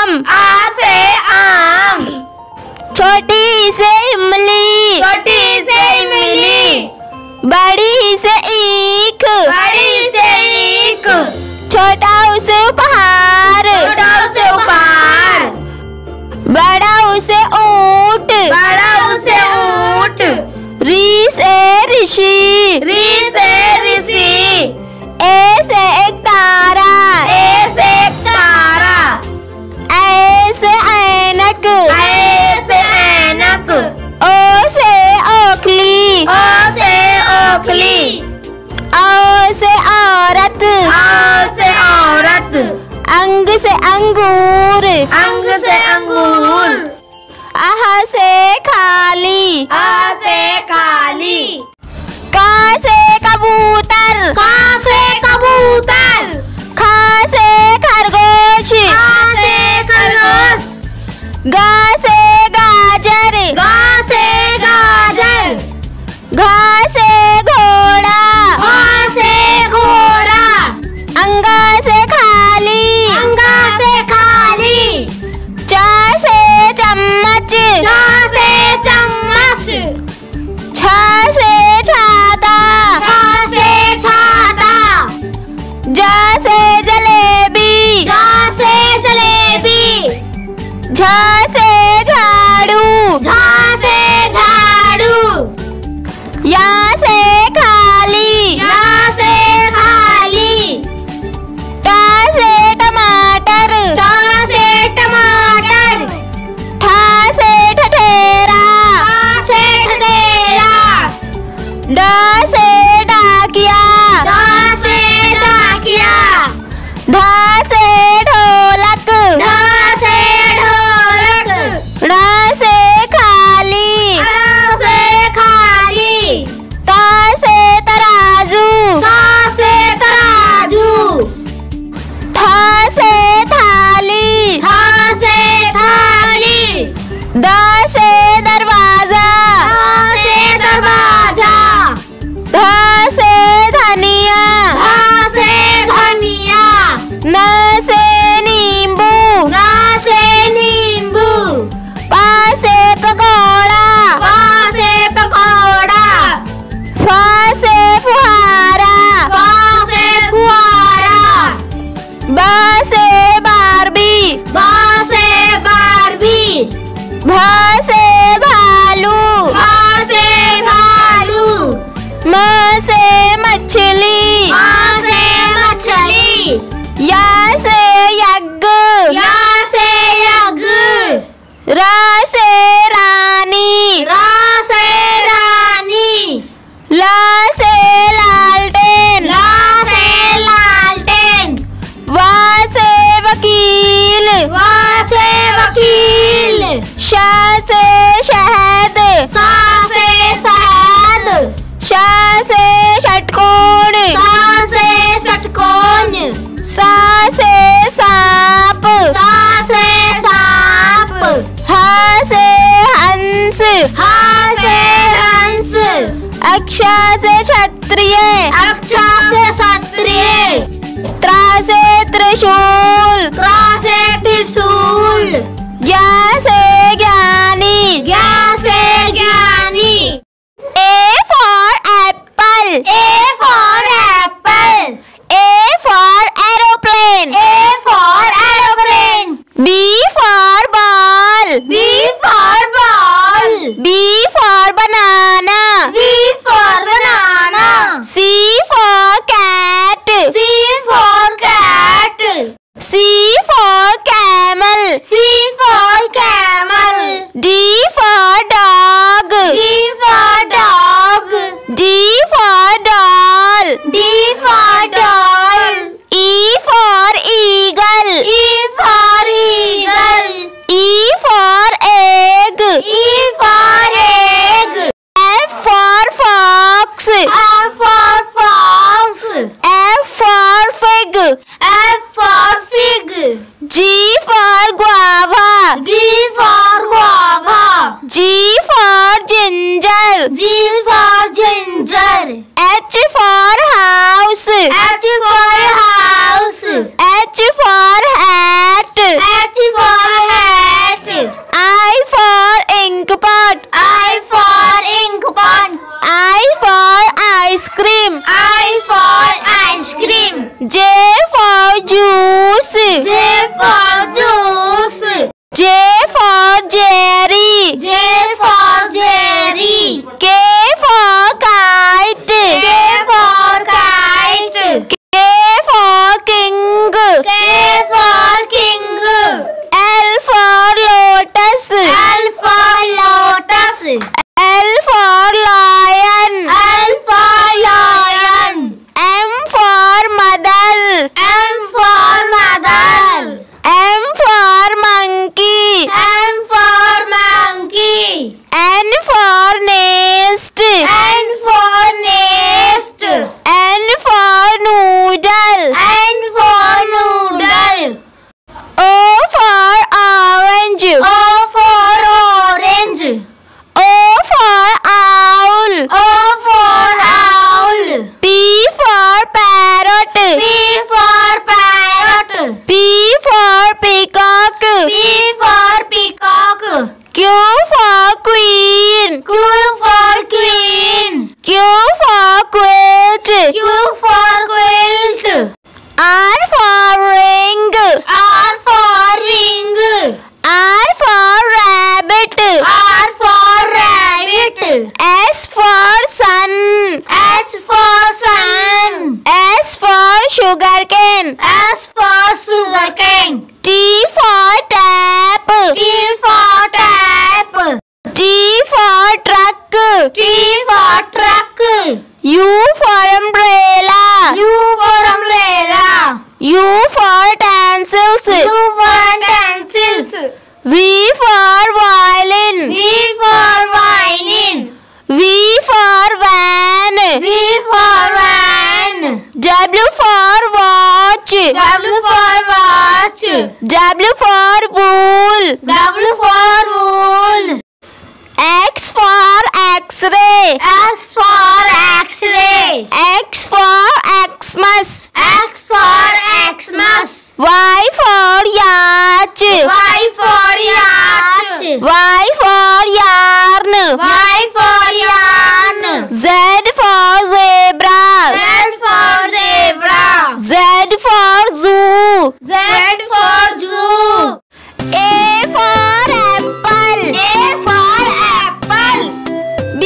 आम। आ से आम। छोटी से इमली। छोटी से इमली। बड़ी से ईख। बड़ी से ईख। छोटा उसे उपहार। छोटा उसे उपहार। बड़ा उसे ऊंट। बड़ा उसे ऊंट। री से ऋषि। री से ऋषि। ए से एक तारा। ए से तारा। ऐ से ऐनक। ऐ से ऐनक। ओ से ओखली। ओ से ओखली। औ से औरत। आ से औरत। अंग से अंगूर। अंग से अंगूर। आह से खाली। आ से काली। का से कबूतर। का से कबूतर। खा से खरगोश। आ से खरगोश। गा से गाजर। गा से गाजर। घा से घोड़ा। घा से घोड़ा। अंगा से खाली। अंगा से खाली। चा से चम्मच। चा से चम्मच। छा से छाता। छा से छाता। जा से जलेबी। जा से जलेबी। झा से झाड़ू। झा से झाड़ू। या से खाली। या से खाली। टा से टमाटर। टा से टमाटर। ठा से ठठेरा। टा से ठठेरा। डा से डाकिया। डा से डाकिया। ढा से ढोलक। ढा से ढोलक। ड़ा से खाली। ड़ा से खाली। ता से तराजू। ता से तराजू। था से थाली। था से थाली। दा से दरवाजा। धा से दरवाजा। धा से धनिया। धा से धनिया। न से नींबू। ना से नींबू। पा से पकौड़ा। पा से पकौड़ा। फा से फुहारा। पा से फुहारा। बा से बारबी। बा से बारबी। भा से भालू। भा से भालू। म से मछली। मा से मछली। या से यज्ञ। या से यज्ञ। रा से रानी। रा से रानी। ला से लालटेन। ला से लालटेन। वा से वकील। वा से वकील। शा से शहद। सा से शहद। शा से षटकोण। सा से षटकोण। सा से सांप। सा से सांप। हा से हंस। हा से हंस। अक्षा से क्षत्रिय। अक्षा से क्षत्रिय। त्रा से त्रिशूल। त्रा से त्रिशूल। ज्ञा से ज्ञानी। ज्ञा से ज्ञानी। A for apple. A for apple. A for aeroplane. A for aeroplane. B for ball. B for ball. B for banana. B for banana. C for cat. C for cat. C for camel. C for camel. D for dog. D for dog. D for doll. D for doll. E for eagle. E for eagle. E for egg. E for egg. F for fox. F for fox. F for fig. F for fig. G for guava. G for guava. G for ginger. G for ginger. H for house. H for house. H for hat. H for for sun. S for sugarcane. S for sugarcane. T for tap. T for tap. T for truck. T for truck. U for umbrella. U for umbrella. U for utensils. U for utensils. V for violin. V for violin. V for van. V for van. W for watch. W for watch. W for wool. W for wool. X for X-ray. S for X-ray. X for Xmas. X for Xmas. Y for yacht. Y for yacht. Y for yarn. Y for yarn. Z for zebra. Z for zebra. Z for zoo. Z for zoo. A for apple. A for apple. B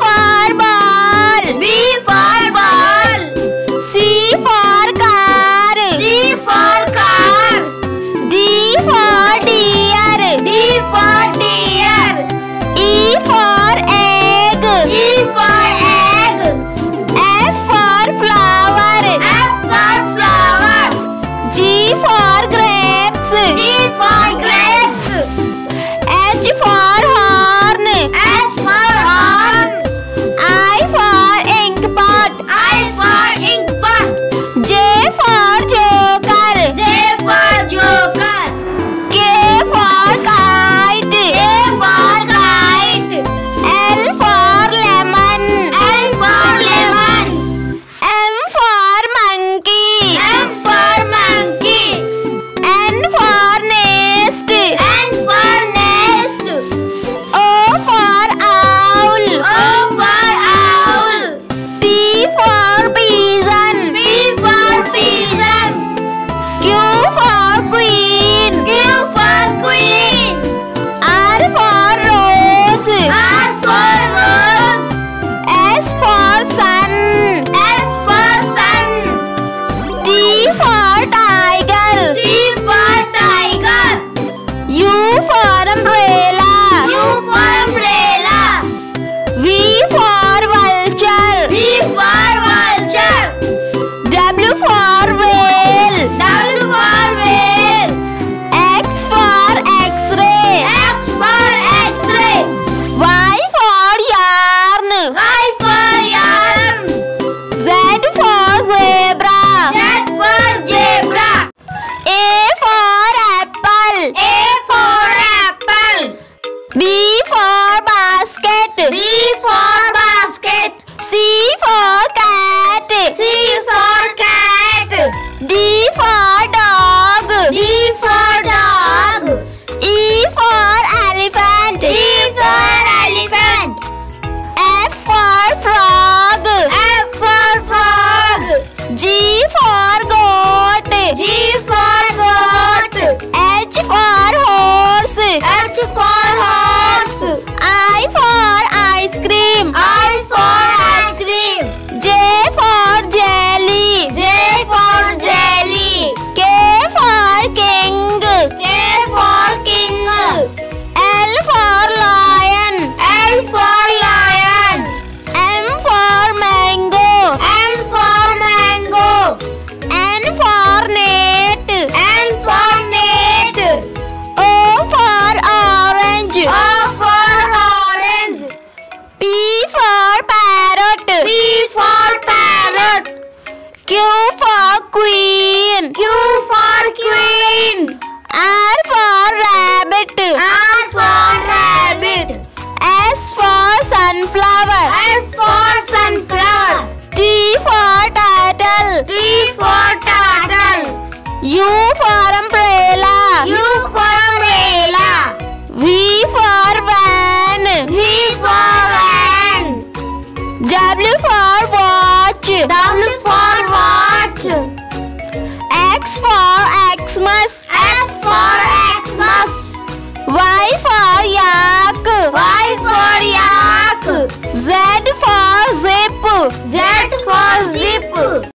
for ball. B for ball. C for car. D for car. D for deer. D for deer. E for egg. E for egg. F for flower. F for flower. G for grapes. G for grapes. H for horn. H for horn. I for ink pot. I for ink pot. J for joker. J for joker. K for kite. K for kite. L for lemon. L for lemon. M for monkey. M for monkey. N for nest. N for nest. O for owl. O for owl. P for pigeon. P for pigeon. Q for queen. Q for queen. R for rose. R for rose. S for sun. S for sun. T for tiger. T for tiger. U for umbrella. U for umbrella. V for vulture. V for vulture. W for whale. W for whale. X for X-ray. X for X-ray. Y for yarn. Y for yarn. Z for zebra. Z for zebra. A for apple. A for apple. B for basket. B for basket. C for cat. C for cat. D for dog. D for dog. E for elephant. E for elephant. F for frog. F for frog. G for goat. G for goat. H for horse. H for horse. I for ice cream. I for ice cream. J for jelly. J for jelly. K for king. K for king. L for lion. L for lion. M for mango. M for mango. N for net. N for net. O for orange. O for orange. P for parrot. P for parrot. Q for queen. Q for queen. R for rabbit. R for rabbit. S for sunflower. S for sunflower. T for turtle. T for turtle. U for umbrella. U for umbrella. V for van. V for van. W for watch. W for watch. X for Xmas. X for Xmas. Y for yak. Y for yak. Z for zip. zip. Z for zip.